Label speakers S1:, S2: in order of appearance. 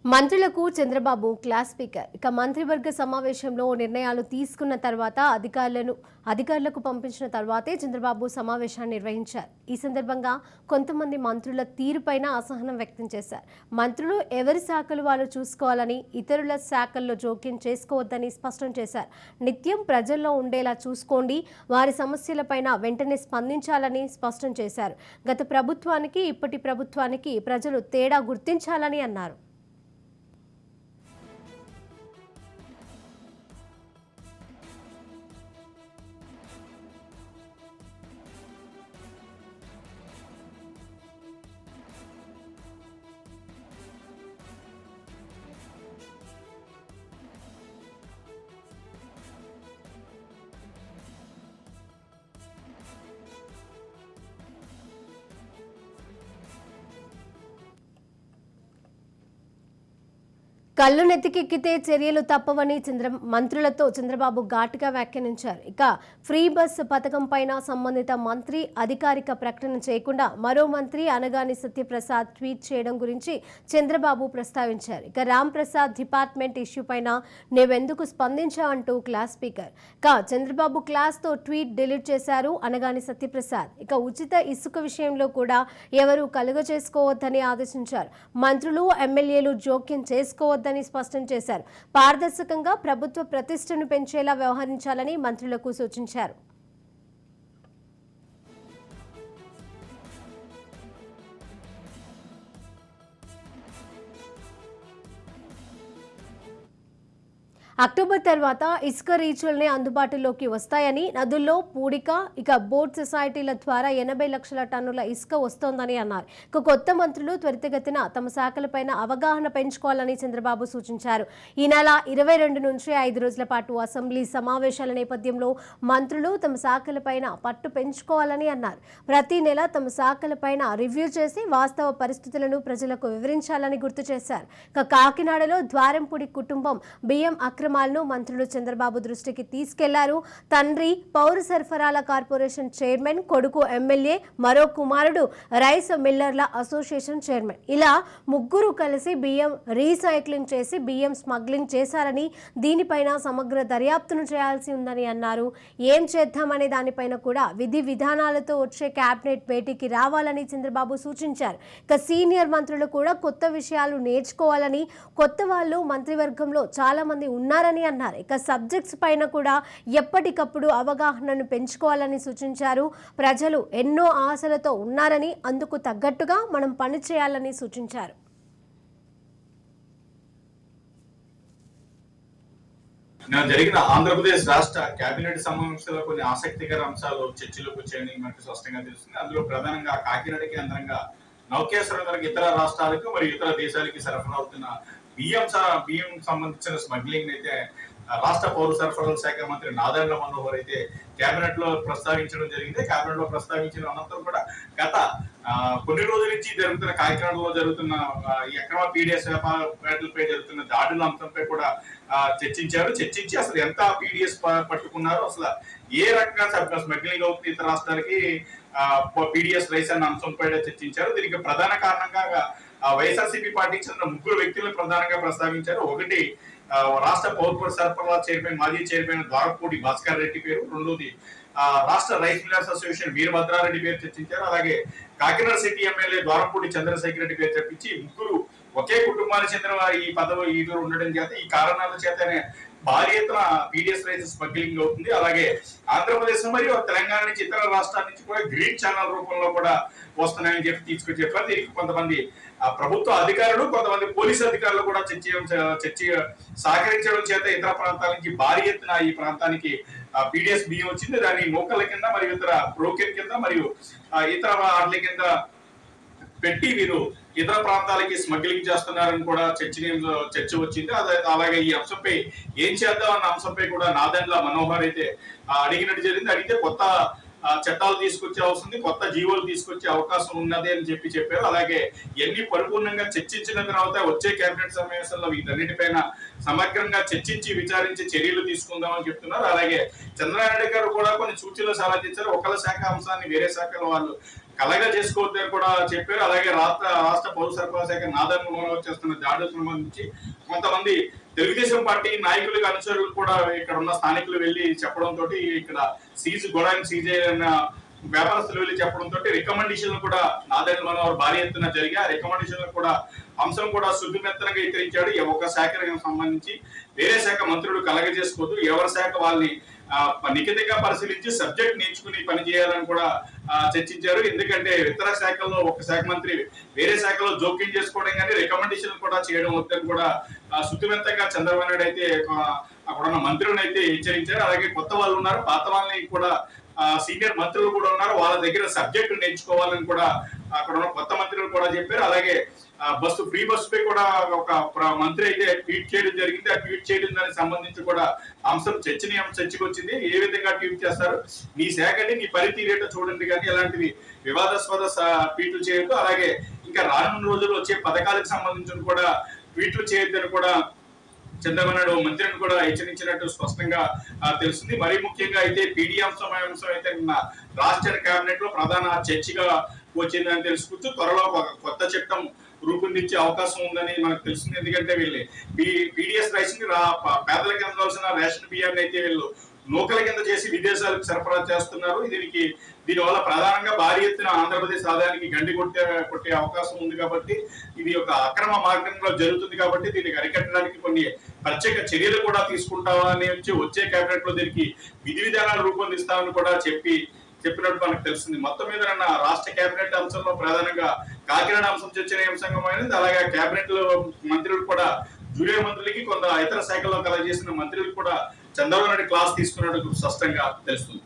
S1: మంత్రులకు Chandrababu class speaker. ఇక మంత్రివర్గ సమావేశంలో నిర్ణయాలు తీసుకున్న తర్వాత అధికారులకు పంపించిన తర్వాతే చంద్రబాబు సమావేశాన్ని నిర్వహించారు. ఈ సందర్భంగా కొంతమంది మంత్రుల తీరుపైన అసహనం వ్యక్తం చేశారు. మంత్రులు ఎవరి శాఖలు వాళ్ళు చూసుకోవాలని, ఇతరుల శాఖల్లో జోక్యం చేసుకోవద్దని స్పష్టం చేశారు. నిత్యం ప్రజల్లో ఉండేలా చూసుకోండి, వారి సమస్యలపైన వెంటనే స్పందించాలని స్పష్టం చేశారు. గత ప్రభుత్వానికి ఇప్పటి ప్రభుత్వానికి ప్రజలు తేడా గుర్తించాలని అన్నారు. కళ్ళు నెత్తికెక్కితే చర్యలు తప్పవని మంత్రులతో చంద్రబాబు ఘాటుగా వ్యాఖ్యానించారు. ఇక ఫ్రీ బస్ పథకం పైన సంబంధిత మంత్రి అధికారిక ప్రకటన చేయకుండా మరో మంత్రి అనగాని సత్యప్రసాద్ ట్వీట్ చేయడం గురించి చంద్రబాబు ప్రస్తావించారు. ఇక రామ్ ప్రసాద్ డిపార్ట్మెంట్ ఇష్యూ పైన నువ్వెందుకు స్పందించావంటూ క్లాస్ స్పీకర్. ఇక చంద్రబాబు క్లాస్తో ట్వీట్ డిలీట్ చేశారు అనగాని సత్యప్రసాద్. ఇక ఉచిత ఇసుక విషయంలో కూడా ఎవరూ కలుగ చేసుకోవద్దని ఆదేశించారు. మంత్రులు ఎమ్మెల్యేలు జోక్యం చేసుకోవద్దని స్పష్టం చేశారు. పారదర్శకంగా ప్రభుత్వ ప్రతిష్టను పెంచేలా వ్యవహరించాలని మంత్రులకు సూచించారు. అక్టోబర్ తర్వాత ఇసుక రీచుల్ని అందుబాటులోకి వస్తాయని, నదుల్లో పూడిక, ఇక బోట్ సొసైటీల ద్వారా 80 లక్షల టన్నుల ఇసుక వస్తోందని అన్నారు. ఇక కొత్త మంత్రులు త్వరితగతిన తమ శాఖలపైన అవగాహన పెంచుకోవాలని చంద్రబాబు సూచించారు. ఈ నెల 22 నుంచి 5 రోజుల పాటు అసెంబ్లీ సమావేశాల నేపథ్యంలో మంత్రులు తమ శాఖలపైన పట్టు పెంచుకోవాలని అన్నారు. ప్రతి నెల తమ శాఖలపైన రివ్యూ చేసి వాస్తవ పరిస్థితులను ప్రజలకు వివరించాలని గుర్తు చేశారు. ఇక కాకినాడలో ద్వారంపూడి కుటుంబం బియ్యం అక్రమాలను మంత్రులు చంద్రబాబు దృష్టికి తీసుకెళ్లారు. తండ్రి పౌర సరఫరాల కార్పొరేషన్ చైర్మన్, కొడుకు ఎమ్మెల్యే, మరో కుమారుడు రైస్ మిల్లర్ల అసోసియేషన్ చైర్మన్, ఇలా ముగ్గురు కలిసి బియ్యం రీసైక్లింగ్ చేసి బియ్యం స్మగ్లింగ్ చేశారని, దీనిపైన సమగ్ర దర్యాప్తును చేయాల్సి ఉందని అన్నారు. ఏం చేద్దామనే దానిపైన కూడా విధి విధానాలతో వచ్చే కేబినెట్ భేటీకి రావాలని చంద్రబాబు సూచించారు. ఇక సీనియర్ మంత్రులు కూడా కొత్త విషయాలు నేర్చుకోవాలని, కొత్త వాళ్ళు మంత్రివర్గంలో చాలా మంది ఉన్నారని అన్నారు. ఇక సబ్జెక్ట్స్ పైన కూడా ఎప్పటికప్పుడు అవగాహనను పెంచుకోవాలని సూచించారు. ప్రజలు ఎన్నో ఆశలతో ఉన్నారని, అందుకు తగ్గట్టుగా మనం పని చేయాలని సూచించారు.
S2: జరిగిన ఆంధ్రప్రదేశ్ రాష్ట్ర కేబినెట్ సమావేశంలో కొన్ని ఆసక్తికర అంశాలు చర్చలోకి వచ్చాయని మనకు స్పష్టంగా తెలుస్తుంది. అందులో ప్రధానంగా కాకినాడ కేంద్రంగా నౌకేశ్వరం ఇతర రాష్ట్రాలకు మరియు ఇతర దేశాలకి సరఫరా అవుతున్న బియ్యం సంబంధించిన స్మగ్లింగ్ అయితే రాష్ట్ర పౌర సరఫరాల శాఖ మంత్రి నాదెండ్ల మనోహర్ అయితే కేబినెట్ లో ప్రస్తావించడం జరిగింది. కేబినెట్ లో ప్రస్తావించిన అనంతరం కూడా గత కొన్ని రోజుల నుంచి జరుగుతున్న కాకినాడలో జరుగుతున్న ఈ అక్రమ పీడిఎస్ వ్యాపారులపై జరుగుతున్న దాడుల అంశంపై కూడా చర్చించి అసలు ఎంత పీడిఎస్ పట్టుకున్నారో, అసలు ఏ రకంగా స్మగ్లింగ్ అవుతుంది ఇతర రాష్ట్రాలకి పీడిఎస్ రైస్ అన్న అంశంపై చర్చించారు. దీనికి ప్రధాన కారణంగా వైఎస్ఆర్సీపీ పార్టీకి చెందిన ముగ్గురు వ్యక్తులను ప్రధానంగా ప్రస్తావించారు. ఒకటి రాష్ట్ర పౌర సరఫరాల చైర్మన్, మాజీ చైర్మన్ ద్వారపూడి భాస్కర్ రెడ్డి పేరు, రెండోది రాష్ట్ర రైస్ మిల్లర్స్ అసోసియేషన్ వీరభద్రారెడ్డి పేరు చర్చించారు. అలాగే కాకినాడ సిటీ ఎమ్మెల్యే ద్వారపూడి చంద్రశేఖర్ రెడ్డి పేరు చెప్పించి ముగ్గురు ఒకే కుటుంబానికి చెందిన ఈ పదవి ఉండడం చేత ఈ కారణాల చేతనే భారీ ఎత్తున పీడిఎస్ రైస్ స్మగ్లింగ్ అవుతుంది. అలాగే ఆంధ్రప్రదేశ్ మరియు తెలంగాణ నుంచి ఇతర రాష్ట్రాల నుంచి కూడా గ్రీన్ ఛానల్ రూపంలో కూడా వస్తున్నాయని తీసుకొచ్చి చెప్పారు. దీనికి కొంతమంది ప్రభుత్వ అధికారులు, కొంతమంది పోలీసు అధికారులు కూడా చర్చ సహకరించడం చేత ఇతర ప్రాంతాల నుంచి భారీ ఎత్తున ఈ ప్రాంతానికి పీడిఎస్ బియ్యం వచ్చింది. దాన్ని నూకల కింద మరియు ఇతర బ్రోకెన్ కింద మరియు ఇతర వాటి కింద పెట్టి వీరు ఇతర ప్రాంతాలకి స్మగ్లింగ్ చేస్తున్నారని కూడా చర్చ వచ్చింది. అలాగే ఈ అంశంపై ఏం చేద్దాం అన్న అంశంపై కూడా నాదెండ్ల మనోహర్ అయితే అడిగినట్టు జరిగింది. అడిగితే కొత్త చట్టాలు తీసుకొచ్చే అవసరం, కొత్త జీవోలు తీసుకొచ్చే అవకాశం ఉన్నది అని చెప్పారు. అలాగే ఎన్ని పరిపూర్ణంగా చర్చించిన తర్వాత వచ్చే కేబినెట్ సమావేశంలో వీటన్నిటిపైన సమగ్రంగా చర్చించి విచారించి చర్యలు తీసుకుందామని చెప్తున్నారు. అలాగే చంద్రబాబు నాయుడు గారు కూడా కొన్ని సూచనలు సలహా ఇచ్చారు. ఒకళ్ళ శాఖ అంశాన్ని వేరే శాఖల వాళ్ళు కలగా చేసుకోవద్దని కూడా చెప్పారు. అలాగే రాష్ట్ర పౌర సరఫరా శాఖ నాదన్ మనోహర్ చేస్తున్న దాడులకు సంబంధించి కొంతమంది తెలుగుదేశం పార్టీ నాయకులకు అనుచరులు కూడా ఇక్కడ ఉన్న స్థానికులు వెళ్లి చెప్పడంతో ఇక్కడ గొడవని సీజ్ అయిన వ్యాపారస్తులు వెళ్లి చెప్పడంతో రికమెండేషన్లు కూడా నాదన్ మనోహర్ భారీ ఎత్తున జరిగి ఆ రికమెండేషన్లు కూడా అంశం కూడా శుద్ధిమెత్తనంగా ఎత్తిరించాడు. ఒక శాఖకు సంబంధించి వేరే శాఖ మంత్రులు కలగజేసుకోవద్దు, ఎవరి శాఖ వాళ్ళని నిఖితంగా పరిశీలించి సబ్జెక్ట్ నేర్చుకుని పని చేయాలని కూడా చర్చించారు. ఎందుకంటే ఇతర శాఖల్లో ఒక శాఖ మంత్రి వేరే శాఖలో జోక్యం చేసుకోవడం కానీ రికమెండేషన్ కూడా చేయడం వద్దని కూడా శుద్ధిమెత్తంగా చంద్రబాబు నాయుడు అయితే అక్కడ ఉన్న మంత్రులను అయితే హెచ్చరించారు. అలాగే కొత్త వాళ్ళు ఉన్నారు, పాత వాళ్ళని కూడా సీనియర్ మంత్రులు కూడా ఉన్నారు, వాళ్ళ దగ్గర సబ్జెక్టు నేర్చుకోవాలని కూడా అక్కడ ఉన్న కొత్త మంత్రులు కూడా చెప్పారు. అలాగే ఫ్రీ బస్సు పై కూడా ఒక మంత్రి అయితే ట్వీట్ చేయడం జరిగింది. ఆ ట్వీట్ చేయడం దానికి సంబంధించి కూడా అంశం చర్చకు వచ్చింది. ఏ విధంగా ట్వీట్ చేస్తారు, నీ శాఖని నీ పనితీరేటో చూడండి కానీ ఎలాంటివి వివాదాస్పద ట్వీట్లు చేయొద్దు, అలాగే ఇంకా రానున్న రోజుల్లో వచ్చే పథకాలకు సంబంధించిన కూడా ట్వీట్లు చేయొద్దని కూడా చంద్రబాబు నాయుడు మంత్రిని కూడా హెచ్చరించినట్టు స్పష్టంగా తెలుస్తుంది. మరీ ముఖ్యంగా అయితే పీడీ అంశం అయితే రాష్ట్ర కేబినెట్ లో ప్రధాన చర్చగా వచ్చిందని తెలుసుకోవచ్చు. త్వరలో ఒక కొత్త చట్టం రూపొందించే అవకాశం ఉందని మనకు తెలుస్తుంది. ఎందుకంటే వీళ్ళు పీడిఎస్ రైస్ ని పేదలకు అందవలసిన రేషన్ బియ్యాన్ని అయితే వీళ్ళు నూకల కింద చేసి విదేశాలకు సరఫరా చేస్తున్నారు. దీనివల్ల ప్రధానంగా భారీ ఎత్తున ఆంధ్రప్రదేశ్ ఆదాయానికి గండి కొట్టే అవకాశం ఉంది. కాబట్టి ఇది ఒక అక్రమ మార్గంలో జరుగుతుంది. కాబట్టి దీనికి అరికట్టడానికి కొన్ని ప్రత్యేక చర్యలు కూడా తీసుకుంటామని వచ్చే కేబినెట్ లో దీనికి విధి విధానాలు రూపొందిస్తామని కూడా చెప్పినట్టు మనకు తెలుస్తుంది. మొత్తం మీద రాష్ట్ర కేబినెట్ అంశంలో ప్రధానంగా కాకినాడ అంశం చర్చనీయాంశమైనది. అలాగే కేబినెట్ లో మంత్రులు కూడా జూనియర్ మంత్రులకి కొంత ఇతర శాఖల్లో కలగజేసిన మంత్రులకు కూడా చంద్రబాబు నాయుడు క్లాస్ తీసుకున్నట్టు స్పష్టంగా తెలుస్తుంది.